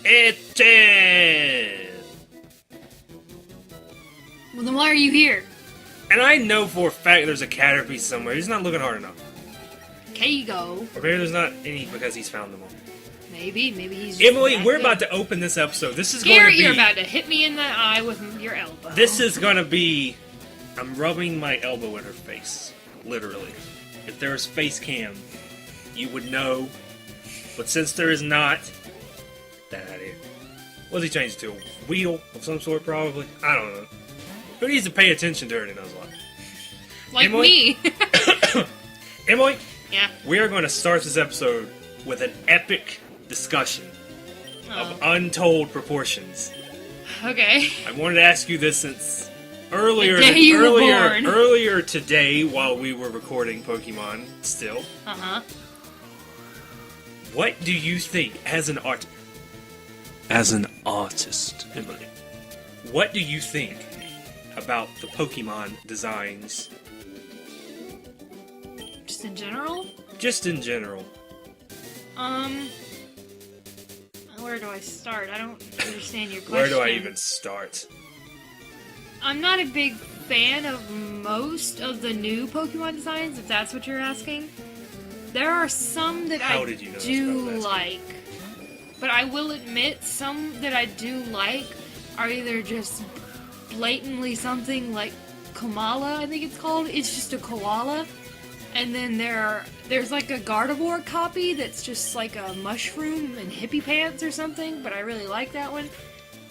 It did! Well, then why are you here? And I know for a fact there's a Caterpie somewhere. He's not looking hard enough. Okay, you go. Or maybe there's not any because he's found them all. Maybe he's just Emily, that we're good. about to open this episode. This is Gary, going to be... you're about to hit me in the eye with your elbow. This is going to be... I'm rubbing my elbow in her face. Literally. If there was face cam, you would know. But since there is not... That out of here. What's he changed to? A wheel of some sort, probably? I don't know. Who needs to pay attention to her in Nuzlocke? Like Emily? me. Emily? Yeah. We are going to start this episode with an epic discussion of untold proportions. Okay. I wanted to ask you this since earlier today while we were recording Pokemon still. Uh-huh. What do you think as an artist, Emily? What do you think about the Pokemon designs? Just in general? Just in general. Where do I start? I don't understand your question. Where do I even start? I'm not a big fan of most of the new Pokemon designs, if that's what you're asking. There are some that How I did you know do that's what I was like. But I will admit, some that I do like are either just blatantly something like Kamala, I think it's called. It's just a koala. And then there's like a Gardevoir copy that's just like a mushroom and hippie pants or something, but I really like that one.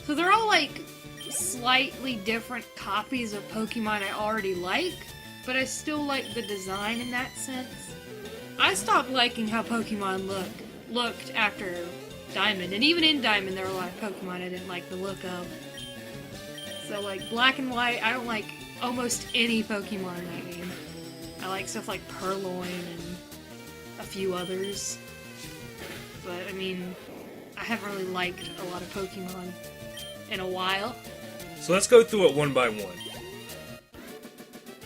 So they're all like slightly different copies of Pokemon I already like, but I still like the design in that sense. I stopped liking how Pokemon looked after Diamond, and even in Diamond there were a lot of Pokemon I didn't like the look of. So like Black and White, I don't like almost any Pokemon in that game. I like stuff like Purloin and a few others. But, I mean, I haven't really liked a lot of Pokemon in a while. So let's go through it one by one.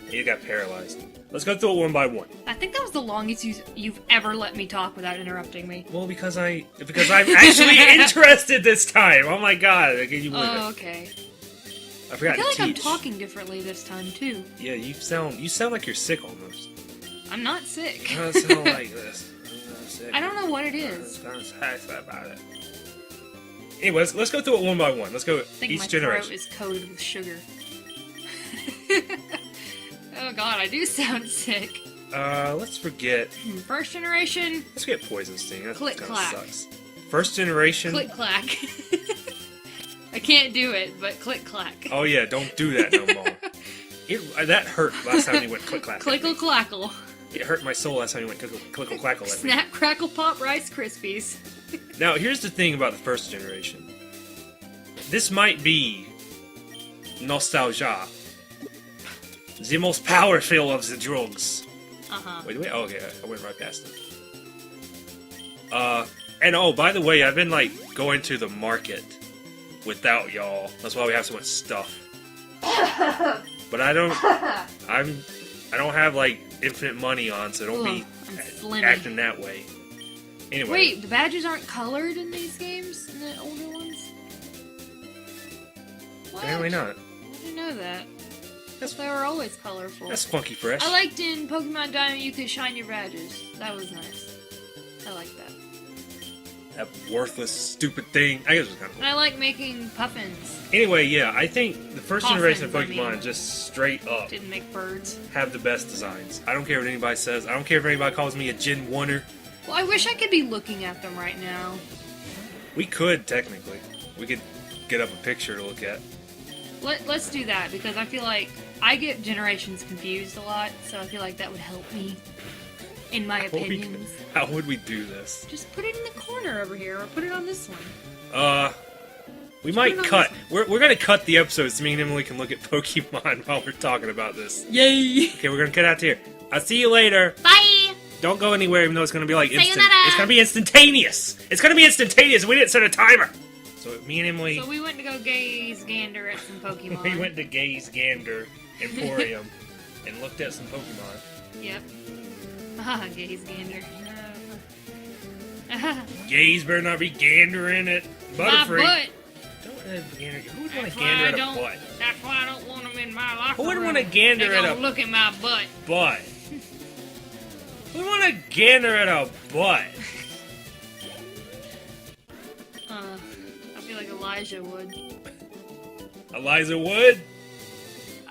You got paralyzed. Let's go through it one by one. I think that was the longest you've ever let me talk without interrupting me. Well, because I'm actually interested this time. Oh my god, can you believe it? Oh, okay. I forgot I feel to like I'm teach. talking differently this time, too. Yeah, you sound like you're sick almost. I'm not sick. I don't sound like this. I'm sick. I don't know what it is. I'm sad about it. Anyways, let's go through it one by one. Let's go I think each my generation. throat is coated with sugar. Oh god, I do sound sick. Let's forget. First generation, Let's get Poison Sting. That Click kind of clack. sucks. First generation. click clack. I can't do it, but click clack. Oh yeah, don't do that no more. That hurt last time you went click clack. Clickle clackle. It hurt my soul last time you went clickle clackle at me. Snap, crackle, pop, Rice Krispies. Now, here's the thing about the first generation. This might be nostalgia. The most powerful of the drugs. Uh-huh. Wait. Oh, okay, I went right past it. And oh, by the way, I've been, like, going to the market without y'all. That's why we have so much stuff. But I don't have, like, infinite money on, so don't be I'm slimming. acting that way. Anyway. Wait, the badges aren't colored in these games? In the older ones? What? Apparently not. I didn't know that. They were always colorful. That's funky fresh. I liked in Pokemon Diamond you could shine your badges. That was nice. I like that. That worthless, stupid thing. I guess it was kind of cool. And I like making puffins. Anyway, yeah, I think the first generation of Puffins, I Pokemon mean. just straight up Didn't make birds. have the best designs. I don't care what anybody says. I don't care if anybody calls me a Gen 1er. Well, I wish I could be looking at them right now. We could, technically. We could get up a picture to look at. Let's do that, because I feel like I get generations confused a lot, so I feel like that would help me in my opinions. How would we do this? Just put it in the corner over here, or put it on this one. We might put it on cut. this We're gonna cut the episodes so me and Emily can look at Pokemon while we're talking about this. Yay! Okay, we're gonna cut out to here. I'll see you later. Bye! Don't go anywhere, even though it's gonna be like instant. Sayonara. It's gonna be instantaneous. It's gonna be instantaneous. We didn't set a timer. So me and Emily, So we went to go gaze gander at some Pokemon. we went to Gaze Gander Emporium and looked at some Pokemon. Yep. Ah, gaze gander. Gays better not be gandering at My Butterfree. butt. Don't gander. Who would want That's to why gander I at a don't. butt? That's why I don't want them in my locker Who would room. wanna gander They at gonna a- look at my butt? Butt. Who would want to gander at a butt? I feel like Elijah would. Eliza Wood?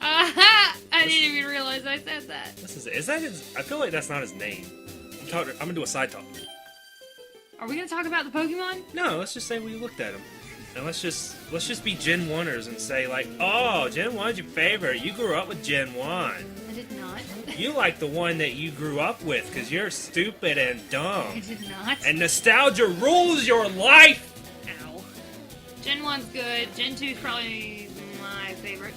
I didn't even realize I said that. Is that his? I feel like that's not his name. I'm gonna do a side talk. Are we gonna talk about the Pokemon? No, let's just say we looked at him. And let's just be Gen 1ers and say like, oh, Gen 1's your favorite. You grew up with Gen 1. I did not. You like the one that you grew up with because you're stupid and I dumb. did not. And nostalgia rules your life! Ow. Gen 1's good. Gen 2's probably my favorite.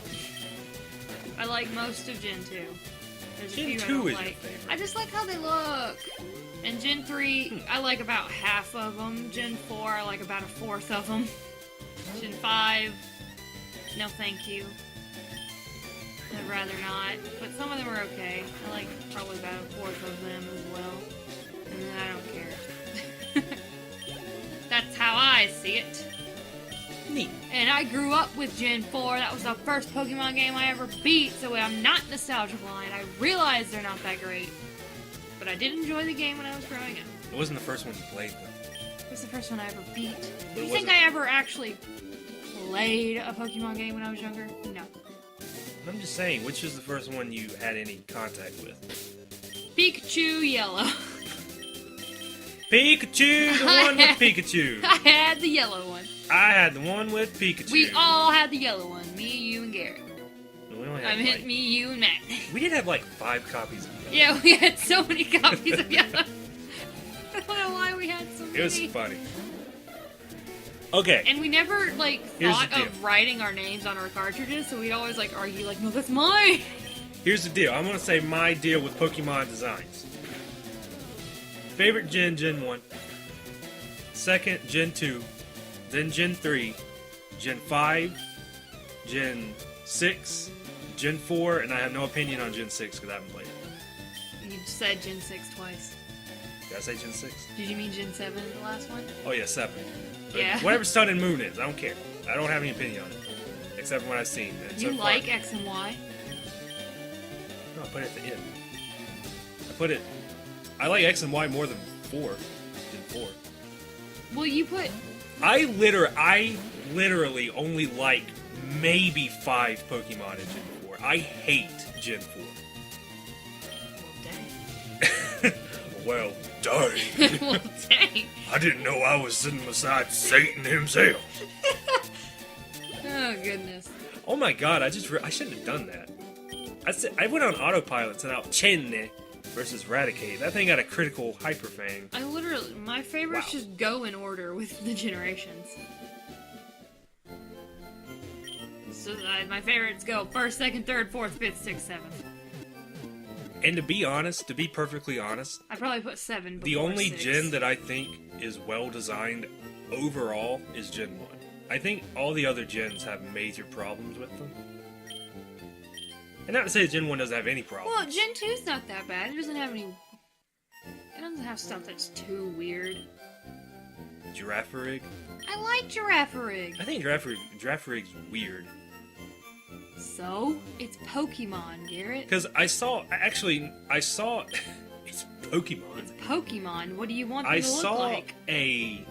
I like most of Gen 2. There's a Gen few 2 I don't is your like. favorite. I just like how they look. And Gen 3, I like about half of them. Gen 4, I like about a fourth of them. Gen 5, no thank you. I'd rather not. But some of them are okay. I like probably about a fourth of them as well. And then I don't care. That's how I see it. Neat. And I grew up with Gen 4. That was the first Pokemon game I ever beat, so I'm not nostalgia blind. I realize they're not that great. But I did enjoy the game when I was growing up. It wasn't the first one you played though. It was the first one I ever beat. Do you it think wasn't- I ever actually played a Pokemon game when I was younger? No. I'm just saying, which is the first one you had any contact with? Pikachu Yellow. Pikachu, the one with Pikachu. I had the yellow one. I had the one with Pikachu. We all had the yellow one. Me, you, and Garrett. We only I had, meant like, me, you, and Matt. we did have like 5 copies of it. Yeah, we had so many copies of yellow. I don't know why we had so many. It was funny. Okay. And we never, like, Here's thought the deal. of writing our names on our cartridges, so we'd always, like, argue, like, no, that's mine! Here's the deal. I'm gonna say my deal with Pokemon designs. Favorite Gen 1. Second, Gen 2. Then Gen 3. Gen 5. Gen 6. Gen 4. And I have no opinion on Gen 6 because I haven't played it. You said Gen 6 twice. Did I say Gen 6? Did you mean Gen 7 the last one? Oh yeah, 7. But Yeah. whatever Sun and Moon is, I don't care. I don't have any opinion on it. Except for what I've seen. And You so far- like X and Y? No, I put it at the end. I like X and Y more than 4. Gen 4. Well, you put... I literally only like maybe 5 Pokemon in Gen 4. I hate Gen 4. Dang. Well, dang. Well, dang. I didn't know I was sitting beside Satan himself. Oh, goodness. Oh my god, I shouldn't have done that. I went on autopilot and out Chenne versus Raticate. That thing got a critical Hyper Fang. I literally... My favorites Wow. just go in order with the generations. So, my favorites go 1st, 2nd, 3rd, 4th, 5th, 6th, 7th. And to be perfectly honest, I probably put 7 before the only 6. gen that I think is well designed overall is Gen 1. I think all the other gens have major problems with them. And not to say that Gen 1 doesn't have any problems. Well, Gen 2's not that bad. It doesn't have any... It doesn't have stuff that's too weird. Girafarig? I like Girafarig. I think Girafarig's weird. So? It's Pokemon, Garrett. Because I saw... It's Pokemon. It's Pokemon. What do you want them I to look saw like? a...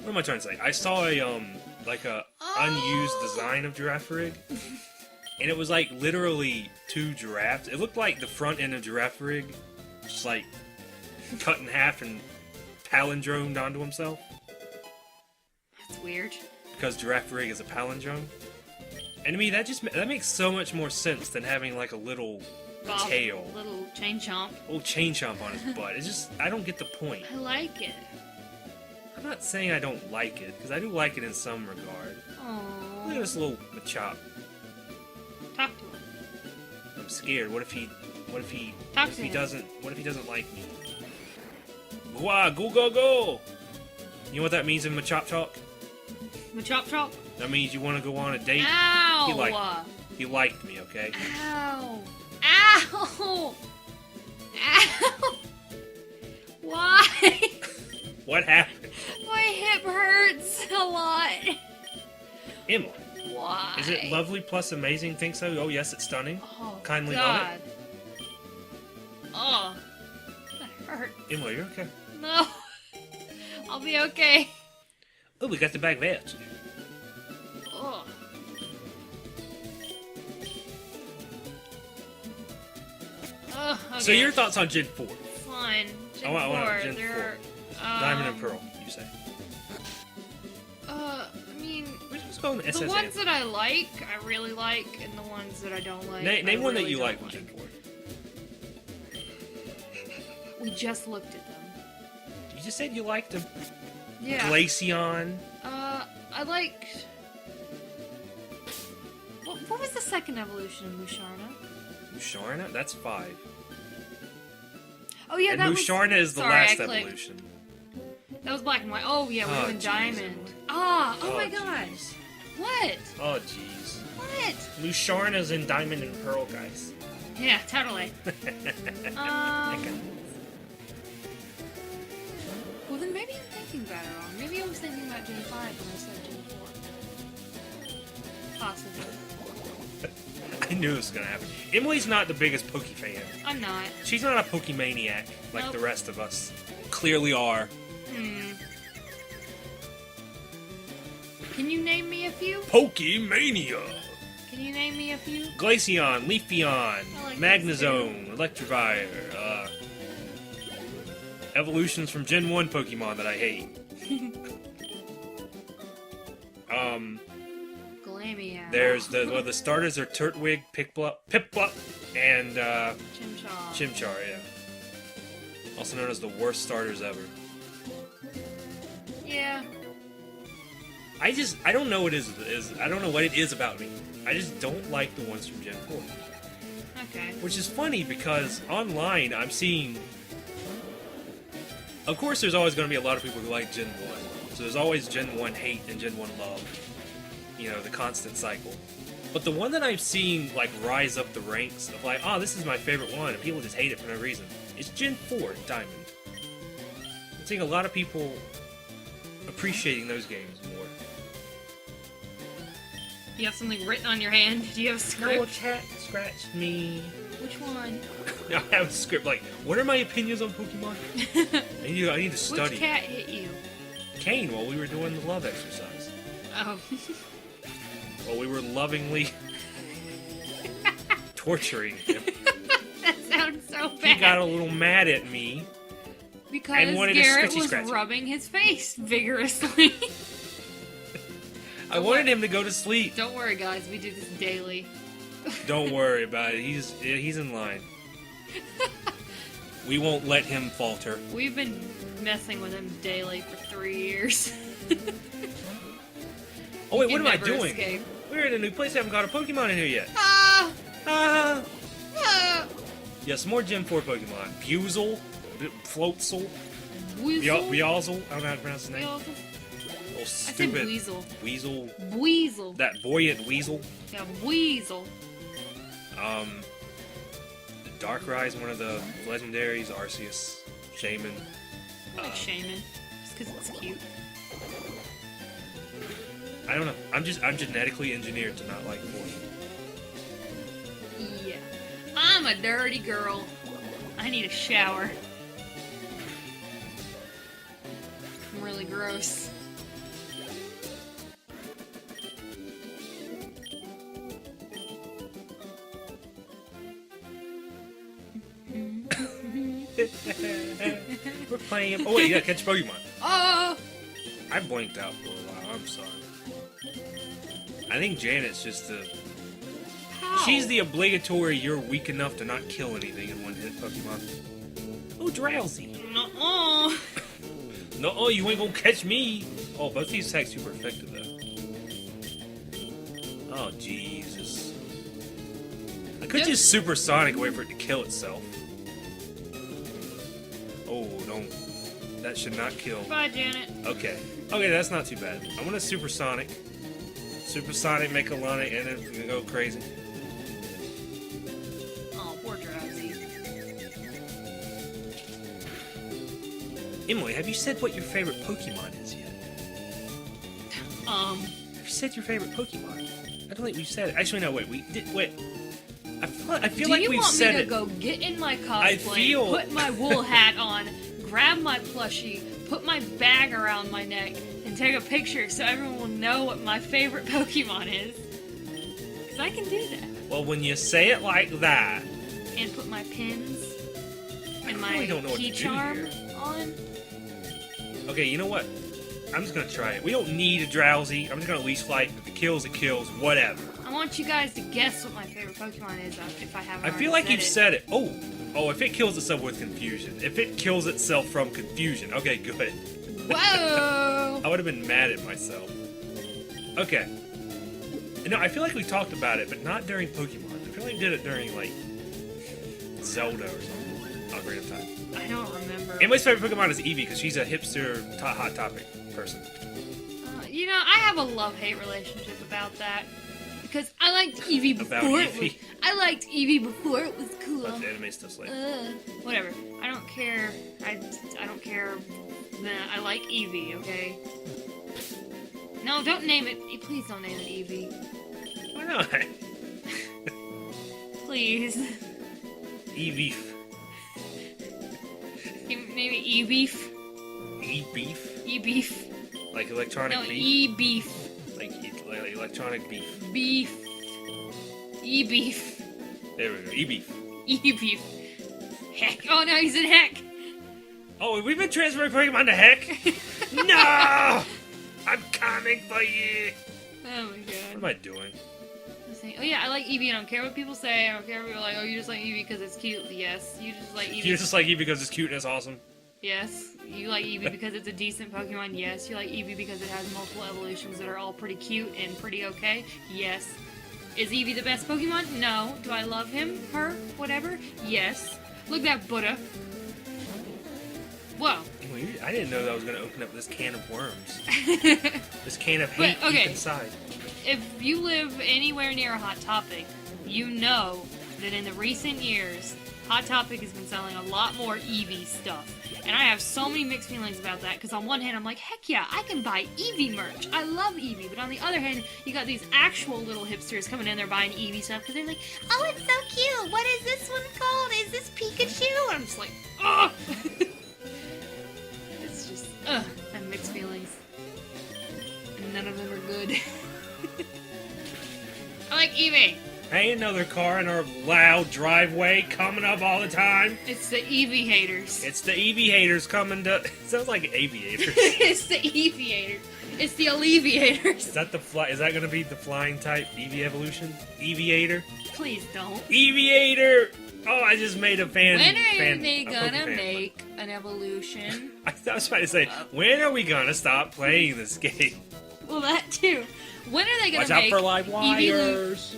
What am I trying to say? I saw a, like a unused design of Girafarig. And it was like literally 2 giraffes. It looked like the front end of Girafarig just like cut in half and palindromed onto himself. That's weird. Because Girafarig is a palindrome. And to me, that makes so much more sense than having like a little Bob, tail. Little chain chomp. Little chain chomp on his butt. It's just, I don't get the point. I like it. I'm not saying I don't like it, because I do like it in some regard. Look at Aww. this little Machop. Talk to him. I'm scared. What if he Talk to him. doesn't like me? Wah, go go go! You know what that means in Machop talk? Machop chop. That means you want to go on a date. Ow! He liked me, okay? Ow! Ow! Ow! Why? What happened? My hip hurts a lot. Emily, Why? is it lovely plus amazing? Think so? Oh, yes, it's stunning. Oh, Kindly God. love it. Oh, that hurt. Emily, you're okay. No, I'll be okay. Oh, we got the bag veg. Oh. Oh, okay. So your thoughts on Gen 4? Fine. Gen I want 4. Gen 4. They're, Diamond and Pearl, you say? I mean, We're just going the SSN. ones that I like, I really like, and the ones that I don't like, Name I one that really you don't like from Gen 4. We just looked at them. You just said you liked them. Yeah. Glaceon. I liked... What was the second evolution of Musharna? Musharna? That's 5. Oh yeah, And that Musharna was... is the Sorry, last I clicked. evolution. That was black and white. Oh yeah, we're Oh, doing jeez, diamond. Emily. Ah! Oh, my jeez. gosh! What? Oh, jeez. What? Musharna's in Diamond and Pearl, guys. Yeah, totally. Well then maybe I'm thinking about it wrong. Maybe I was thinking about Gen 5 when I said Gen 4. Possibly. I knew this was gonna happen. Emily's not the biggest Poke fan. I'm not. She's not a Pokemaniac like Nope. the rest of us. Clearly are. Can you name me a few? Pokemania! Can you name me a few? Glaceon, Leafeon, I like Magnezone, Electivire, evolutions from Gen 1 Pokemon that I hate. Glameow. There's the starters are Turtwig, Piplup, and Chimchar. Chimchar, yeah. Also known as the worst starters ever. Yeah. I don't know what it is. I don't know what it is about me. I just don't like the ones from Gen 4. Okay. Which is funny because online I'm seeing. Of course, there's always going to be a lot of people who like Gen 1. So there's always Gen 1 hate and Gen 1 love. You know, the constant cycle. But the one that I've seen, like, rise up the ranks of, like, oh, this is my favorite one, and people just hate it for no reason, is Gen 4 Diamond. I'm seeing a lot of people appreciating those games more. You have something written on your hand? Do you have a script? No, cat scratched me. Which one? I have a script, like, what are my opinions on Pokemon? I need to study. Which cat hit you? Kane, while we were doing the love exercise. Oh. While we were lovingly torturing him. That sounds so bad. He got a little mad at me. Because and wanted a Garrett was scratchy. rubbing his face vigorously. I wanted him to go to sleep. Don't worry, guys. We do this daily. Don't worry about it. He's in line. We won't let him falter. We've been messing with him daily for 3 years. Oh wait, He what am I never doing? escaped. We're in a new place. I haven't got a Pokemon in here yet. Ah! Ah! Ah! Yeah, some more Gen 4 Pokemon. Buizel, Floatzel, Weasel? Weazel. I don't know how to pronounce his name. Weasel? Little I said stupid Weasel. Weasel. Weasel. That buoyant Weasel. Yeah, Weasel. Darkrai's one of the legendaries. Arceus, Shaman. I like Shaman. Just because it's cute. I don't know. I'm genetically engineered to not like Poison. Yeah. I'm a dirty girl. I need a shower. I'm really gross. We're playing. Oh wait, yeah, catch Pokemon. Oh! I blanked out for a while. I'm sorry. I think Janet's just the. How? She's the obligatory. You're weak enough to not kill anything in one hit Pokemon. Oh, Drowsy. Nuh-uh. No, you ain't gonna catch me. Oh, both these attacks super effective though. Oh Jesus! I could just supersonic wait for it to kill itself. Oh, don't. That should not kill. Bye, Janet. Okay. Okay, that's not too bad. I'm gonna supersonic. Supersonic, make a Lana, and then go crazy. Oh, poor Drowsy. Emily, have you said what your favorite Pokemon is yet? Have you said your favorite Pokemon? I don't think we've said it. Actually, no, wait. We did. Wait. I feel like we've said it. Do you want me to go get in my I cosplay, feel- put my wool hat on, grab my plushie, put my bag around my neck, and take a picture so everyone will know what my favorite Pokemon is? Because I can do that. Well, when you say it like that, And put my pins and I really my don't know what key to do charm here. on. okay, you know what? I'm just gonna try it. We don't need a Drowsy. I'm just gonna leash flight. If it kills, it kills. Whatever. I want you guys to guess what my favorite Pokemon is if I haven't I feel already like you've it. said it. Oh, if it kills itself with confusion. If it kills itself from confusion. Okay, good. Whoa! I would have been mad at myself. Okay. No, I feel like we talked about it, but not during Pokemon. I feel like we did it during, like, Zelda or something. Ocarina of Time. I don't remember. Emily's favorite Pokemon is Eevee because she's a hipster, hot topic person. You know, I have a love-hate relationship about that. Because I liked Eevee About before it Eevee? was... I liked Eevee before it was cool. But the anime stuff's like... Whatever. I don't care. I don't care. Nah, I like Eevee, okay? No, don't name it. Please don't name it Eevee. Why not? Please. Eevee. Name it E-Beef. E-Beef? E-Beef. Like electronic No, beef? E-Beef. Like electronic beef. Beef. E-Beef. There we go. E-Beef. E-Beef. Heck. Oh, no, he's in Heck. Oh, we've been transferring Pokemon to Heck? No! I'm coming for you! Oh, my What God. am I doing? Oh yeah, I like Eevee. I don't care what people say. I don't care if people are like, oh, you just like Eevee because it's cute. Yes, you just like Eevee. You just like Eevee because it's cute and it's awesome? Yes, you like Eevee because it's a decent Pokemon. Yes, you like Eevee because it has multiple evolutions that are all pretty cute and pretty okay. Yes. Is Eevee the best Pokemon? No. Do I love him? Her? Whatever? Yes. Look at that Buddha. Whoa. I didn't know that I was going to open up this can of worms. This can of hate But, okay. deep inside. If you live anywhere near a Hot Topic, you know that in the recent years, Hot Topic has been selling a lot more Eevee stuff. And I have so many mixed feelings about that, because on one hand, I'm like, heck yeah, I can buy Eevee merch. I love Eevee. But on the other hand, you got these actual little hipsters coming in there buying Eevee stuff, because they're like, oh, it's so cute. What is this one called? Is this Pikachu? And I'm just like, ugh. It's just, ugh. I have mixed feelings. And none of them are good. I like Eevee. Ain't another car in our loud driveway coming up all the time. It's the Eevee haters. It's the Eevee haters coming to... It sounds like aviators. It's the Eeviator. It's the Alleviators. Is that Is that going to be the flying type Eevee evolution? Eeveator? Please don't. Eeveator! Oh, I just made a fan. When are fan, they a gonna Pokefan. make an evolution? I was trying to say, when are we gonna stop playing this game? Well, that too. When are they gonna Watch out make for live Eevolu- wires.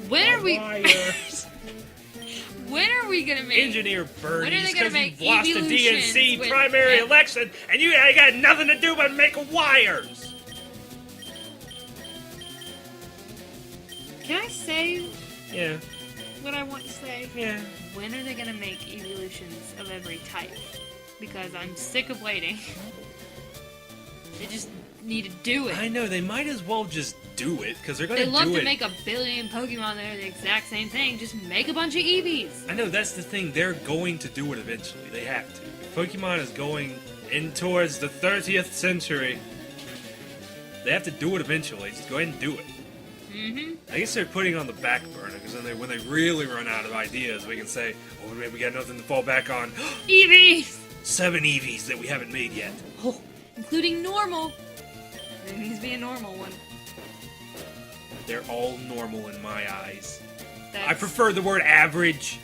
When are we? Wires. When are we gonna make? Engineer When are they birdies, gonna because make you've lost the evolutions DNC with- primary yeah. election, and you got nothing to do but make wires. Can I say Yeah, what I want to say? yeah. When are they gonna make evolutions of every type? Because I'm sick of waiting. They just need to do it. I know, they might as well just do it, because they're gonna They do love it. to make a billion Pokemon that are the exact same thing. Just make a bunch of Eevees. I know, that's the thing, they're going to do it eventually. They have to. Pokemon is going in towards the 30th century. They have to do it eventually. Just go ahead and do it. Mm-hmm. I guess they're putting on the back burner, because then when they really run out of ideas, we can say, oh, maybe we got nothing to fall back on. Eevees! 7 Eevees that we haven't made yet. Oh, including normal. There needs to be a normal one. They're all normal in my eyes. That's... I prefer the word average.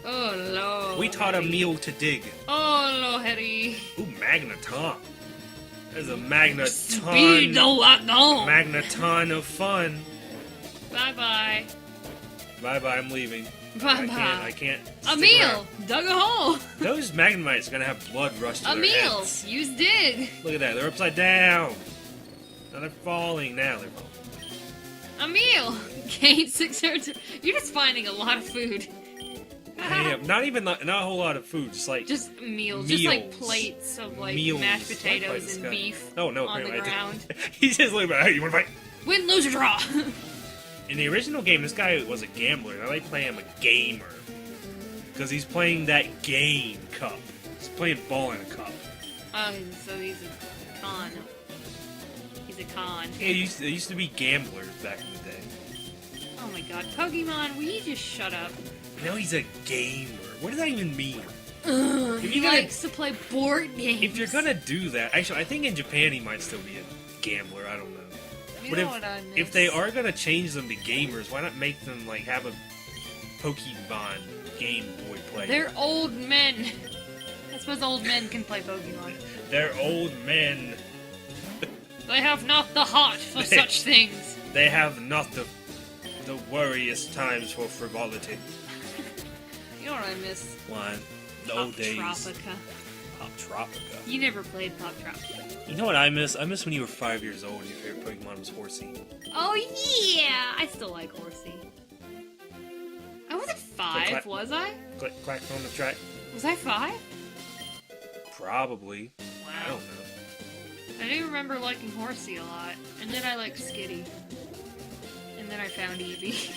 Oh, Lord. We taught Emil to dig. Oh, Lord, Harry. Ooh, Magneton. There's a Magneton. Speed the what gone. Magneton of fun. Bye-bye. Bye-bye, I'm leaving. Bye-bye. I can't stick Emil, around. dug a hole. Those Magnemites are gonna have blood rush to their Emil, heads. use dig. Look at that, they're upside down. Now they're falling. Now they're falling. Emil, Gain 600. You're just finding a lot of food. Yeah, not a whole lot of food, just like Just meals. Just like Meals. plates of like Meals. mashed Fight potatoes this and guy. beef Oh no, on the apparently I ground. didn't. He's just looking at, hey, you wanna fight? Win, lose, or draw. In the original game, this guy was a gambler, and I like playing him a gamer. Because he's playing that game cup. He's playing ball in a cup. Oh, so he's a con. He's a con. Yeah, they used to be gamblers back in the day. Oh my god. Pokemon, will you just shut up? Now he's a gamer. What does that even mean? Ugh, If he you're gonna- likes to play board games. If you're gonna do that, actually, I think in Japan he might still be a gambler. I don't know. You But know what I miss? if they are gonna change them to gamers, why not make them like have a Pokemon Game Boy player? They're old men. I suppose old men can play Pokemon. They're old men. They have not the heart for such things. They have not the worriest times for frivolity. You know what I miss? One, the Pop old days. Tropica. Pop Tropica. You never played Pop Tropica. You know what I miss? I miss when you were 5 years old and your favorite Pokemon was Horsey. Oh yeah, I still like Horsey. I wasn't five, Click, clack. was I? Click, clack on the track. Was I 5? Probably. I Wow. don't know. I do remember liking Horsey a lot, and then I liked Skitty, and then I found Eevee,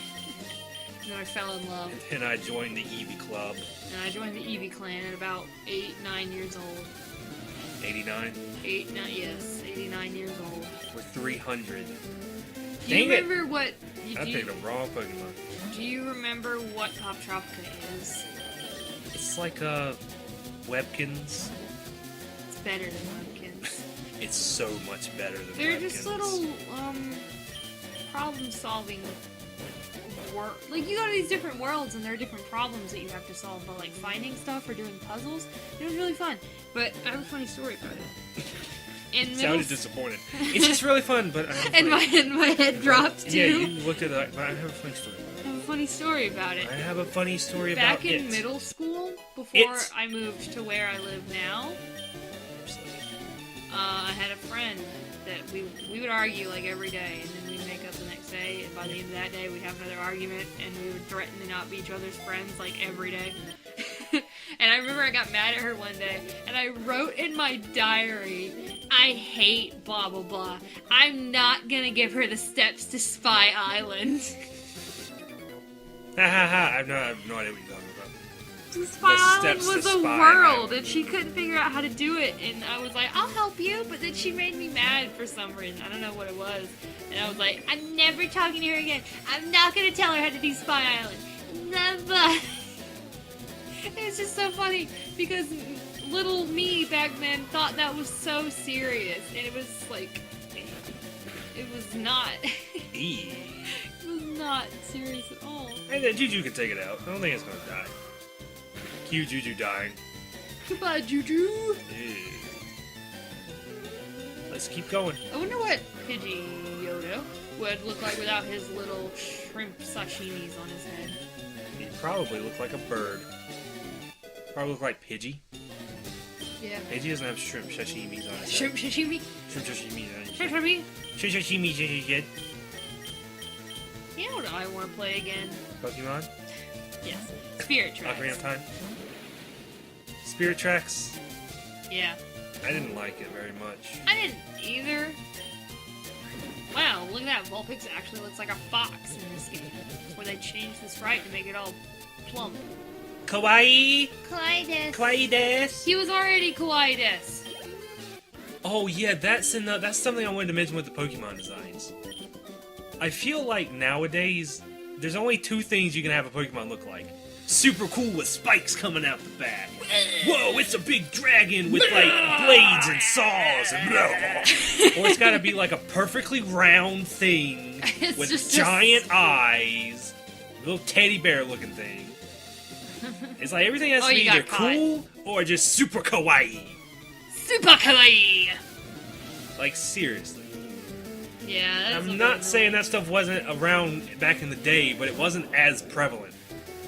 and then I fell in love, And then I joined the Eevee Club. and I joined the Eevee clan at about 8, 9 years old. 89. 89 years old. We're 300. Do you Dang it. remember what? I picked the wrong Pokemon. Do you remember what Pop Tropica is? It's like Webkins. It's better than Pumpkins. It's so much better than They're Webkins. just little problem-solving like you go to these different worlds and there are different problems that you have to solve, but like finding stuff or doing puzzles, it was really fun. But I have a funny story about it. In middle Sounded disappointed. It's just really fun, but I have a and funny- my head dropped too. Yeah, you looked at it. I have a funny story. I have a funny story about it. I have a funny story about Back in it. middle school, before It. I moved to where I live now, I had a friend that we would argue like every day, and then we'd make up the next day, and by the end of that day we'd have another argument, and we would threaten to not be each other's friends like every day. And I remember I got mad at her one day, and I wrote in my diary, I hate blah blah blah. I'm not gonna give her the steps to Spy Island. Ha ha ha! I have no idea what you're talking about. Spy Island steps to was a Spy world, Island. and she couldn't figure out how to do it. And I was like, I'll help you, but then she made me mad for some reason. I don't know what it was. And I was like, I'm never talking to her again. I'm not gonna tell her how to do Spy Island. Never. It was just so funny because little me back then thought that was so serious, and it was like, it was not. Eee. It was not serious at all. And then Juju can take it out. I don't think it's gonna die. Cue Juju dying. Goodbye, Juju. Ew. Let's keep going. I wonder what Pidgeotto would look like without his little shrimp sashimis on his head. He probably look like a bird. Probably look like Pidgey. Yeah. Pidgey doesn't have shrimp sashimis on his Shrimp head. sashimi? Shrimp sashimi on his Shrimp head. sashimi? Shrimp sashimi, shit. You know what I want to play again? Pokemon? Yes. Spirit Ocarina of Tracks. Time? Spirit Tracks? Yeah. I didn't like it very much. I didn't either. Wow, look at that. Vulpix actually looks like a fox in this game. Where they changed the sprite to make it all plump. Kawaii! Kawaii Kawaii desu! He was already kawaii desu. Oh yeah, that's something I wanted to mention with the Pokemon designs. I feel like nowadays, there's only two things you can have a Pokemon look like. Super cool with spikes coming out the back. Whoa, it's a big dragon with like blades and saws and blah, blah, blah. Or it's gotta be like a perfectly round thing It's with just a giant eyes, little teddy bear looking thing. It's like everything has Oh, to be you got either caught. cool or just super kawaii. Super kawaii! Like seriously. Yeah, that's I'm not saying that stuff wasn't around back in the day, but it wasn't as prevalent.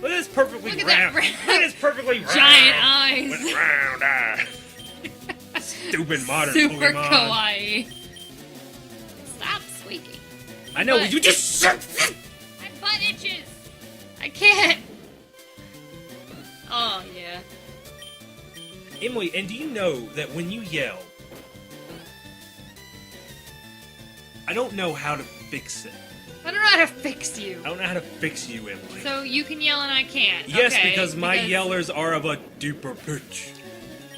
Look at this perfectly Look at that round. Look at this perfectly round. giant eyes. With round eyes. Stupid modern Super Pokemon. kawaii. Stop squeaking. I know, But- you just butt itches! I can't! Oh, yeah. Emily, and do you know that when you yell, I don't know how to fix it. I don't know how to fix you. I don't know how to fix you, Emily. So you can yell and I can't. Yes, okay, because my yellers are of a deeper pitch.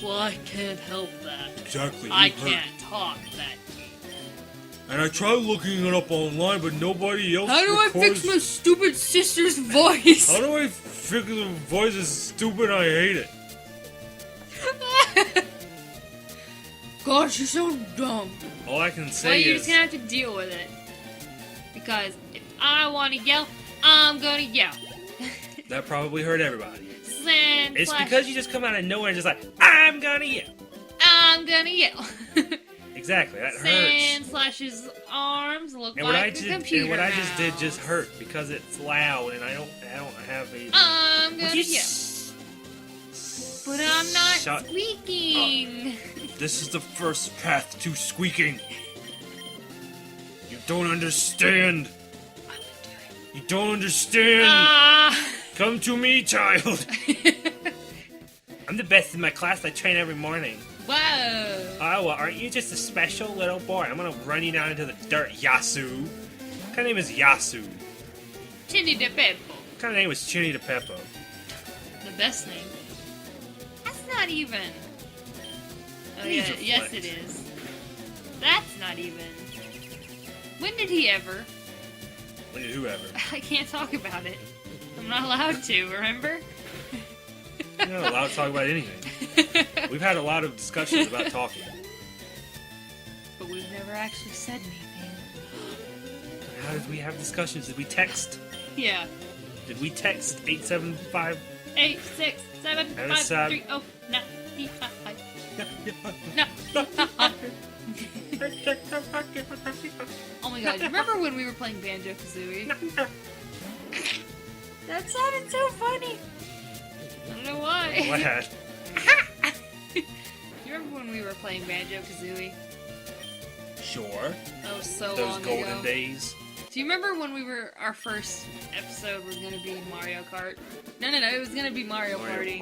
Well, I can't help that. Exactly. I can't talk that deep. And I tried looking it up online, but nobody else How do I records... fix my stupid sister's voice? How do I fix the voice is stupid? I hate it. Gosh, you're so dumb. All I can say Well, you're is... just gonna have to deal with it. Because if I want to yell, I'm gonna yell. That probably hurt everybody. Sand It's slash, because you just come out of nowhere and just like, I'm gonna yell. I'm gonna yell. Exactly, that Sand hurts. Slash's arms look And what like I a did, computer and what I just did mouse. just hurt because it's loud and I don't have a. I'm Would gonna you yell. But I'm not shut squeaking. This is the first path to squeaking. You don't understand. You don't understand. Ah. Come to me, child. I'm the best in my class. I train every morning. Whoa. Oh, well, aren't you just a special little boy? I'm gonna run you down into the dirt, Yasu. What kind of name is Yasu? Chinny de Peppo. What kind of name was Chinny de Peppo? The best name. That's not even. Oh Please yeah, reflect. yes it is. That's not even. When did he ever? Whoever. I can't talk about it. I'm not allowed to, remember? You're not allowed to talk about anything. We've had a lot of discussions about talking. But we've never actually said anything. How did we have discussions? Did we text? Yeah. Did we text 875? 8, 6, 7, 5, 3, 0, 9, 5. No. Oh my god, remember when we were playing Banjo-Kazooie? That sounded so funny. I don't know why. Glad. You remember when we were playing Banjo-Kazooie? Sure. That was so Those long golden ago. days. Do you remember when our first episode was gonna be Mario Kart? No, it was gonna be Mario Party.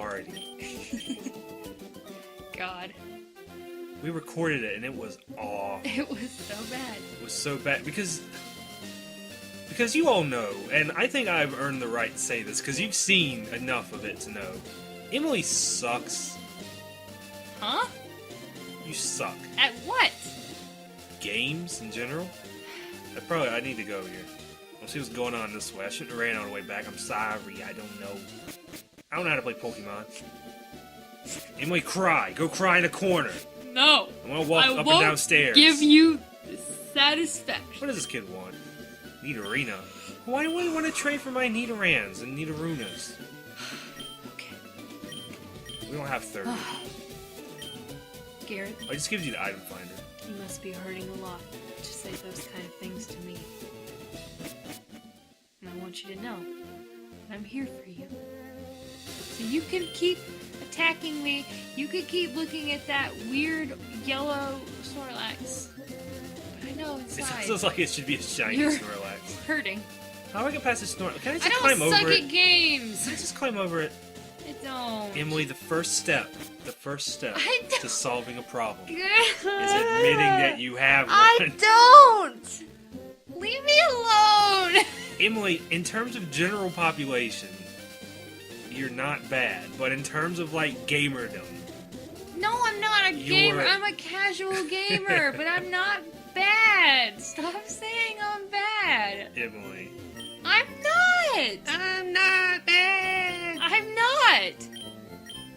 God. We recorded it and it was awful. It was so bad. It was so bad because you all know, and I think I've earned the right to say this because you've seen enough of it to know. Emily sucks. Huh? You suck. At what? Games in general. I need to go here. We'll see what's going on this way. I shouldn't have ran on the way back. I'm sorry. I don't know. I don't know how to play Pokemon. Emily, cry. Go cry in a corner. No. I'm gonna walk up and won't downstairs. give you satisfaction. What does this kid want? Nidorina. Why do I want to trade for my Nidorans and Nidorunas? Okay. We don't have 30. Garrett, I just gives you the item finder. you must be hurting a lot to say those kind of things to me. And I want you to know that I'm here for you. So you can keep attacking me. You can keep looking at that weird yellow Snorlax. But I know It inside sounds like it should be a shiny You're- Snorlax. hurting. How do I get past this Snorlax? Can I I just don't climb suck over at it? games. Can I just climb over it? I don't. Emily, the first step I don't. to solving a problem Is is admitting that you have I one. don't. Leave me alone. Emily, in terms of general population, you're not bad. But in terms of, like, gamerdom, No, I'm not a gamer. You're- I'm a casual gamer, but I'm not bad. Stop saying I'm bad. Emily. I'm not. I'm not bad. I'm not.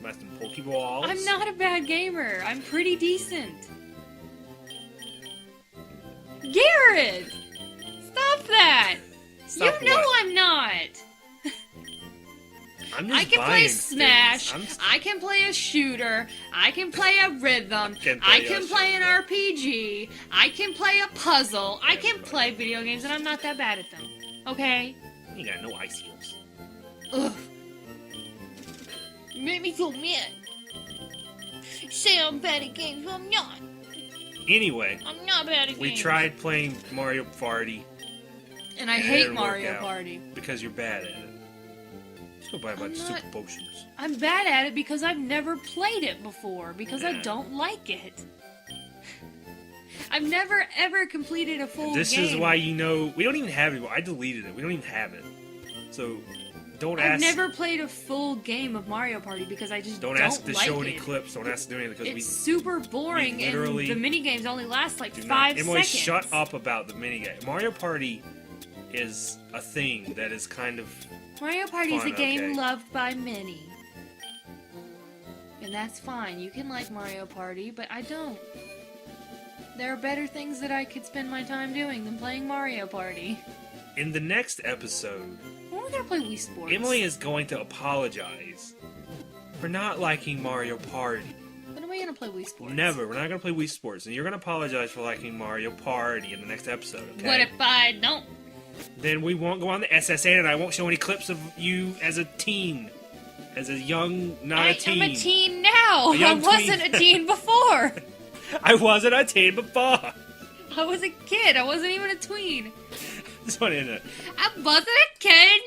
About some Pokeballs. I'm not a bad gamer. I'm pretty decent. Garrett! Stop that! Stop you know what? I'm not. I'm just I can buying play things. Smash. I'm I can play a shooter. I can play a rhythm. I can play an RPG. I can play a puzzle. I can play video games, and I'm not that bad at them. Okay? You ain't got no ice heels. Ugh. You made me feel mad. Say I'm bad at games, but I'm not. Anyway, I'm not bad at we games. tried playing Mario Party. And I it hate didn't work Mario out Party. because you're bad at it. Just go buy a bunch of super potions. I'm bad at it because I've never played it before, because I don't like it. I've never ever completed a full This game. is why we don't even have it. I deleted it. We don't even have it. So don't ask. I've never played a full game of Mario Party because I just don't ask to like show it. any clips. Don't ask to do anything because It's super boring, we literally and the mini games only last like do 5 not. Emily, seconds. shut up about the minigame. Mario Party is a thing that is kind of Mario Party is a fun, game okay. loved by many. And that's fine. You can like Mario Party, but I don't. There are better things that I could spend my time doing than playing Mario Party. in the next episode. When are we gonna play Wii Sports? Emily is going to apologize for not liking Mario Party. When are we gonna play Wii Sports? Never. We're not going to play Wii Sports, and you're going to apologize for liking Mario Party in the next episode. Okay? What if I don't? Then we won't go on the SSN, and I won't show any clips of you as a teen, as a young, not a teen. I'm a teen now. A young I wasn't tween. a teen before. I wasn't a teen before. I was a kid. I wasn't even a tween. This one isn't it? I wasn't a kid